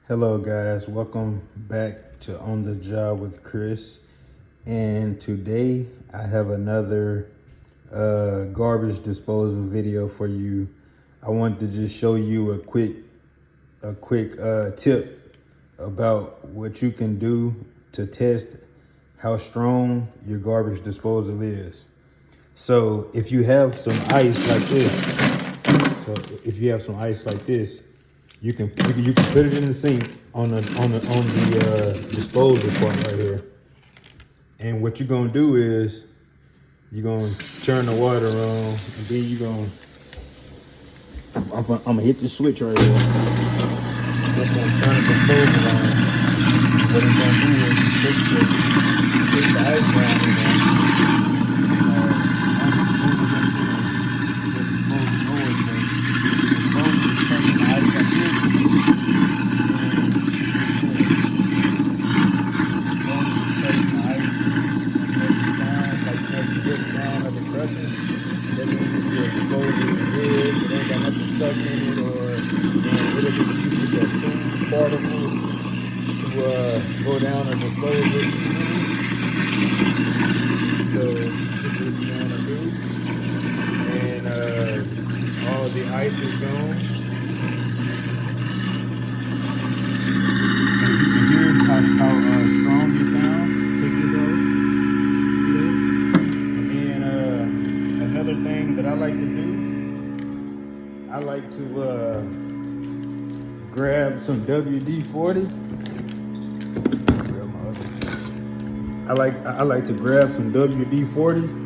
Hello guys, welcome back to On the Job with Chris. And today I have another garbage disposal video for you. I wanted to just show you a quick tip about what you can do to test how strong your garbage disposal is. So if you have some ice like this, you can put it in the sink on the disposal part right here. And what you're gonna do is you're gonna turn the water on, and then I'm gonna hit the switch right here. Just gonna turn the disposal on. What it's gonna do is take the ice down in there. Go down and dispose it. So this is what you want to do. And all the ice is gone. And you can hear how strong you sound. Take this out. And then another thing that I like to do, I like to grab some WD-40. I like to grab some WD-40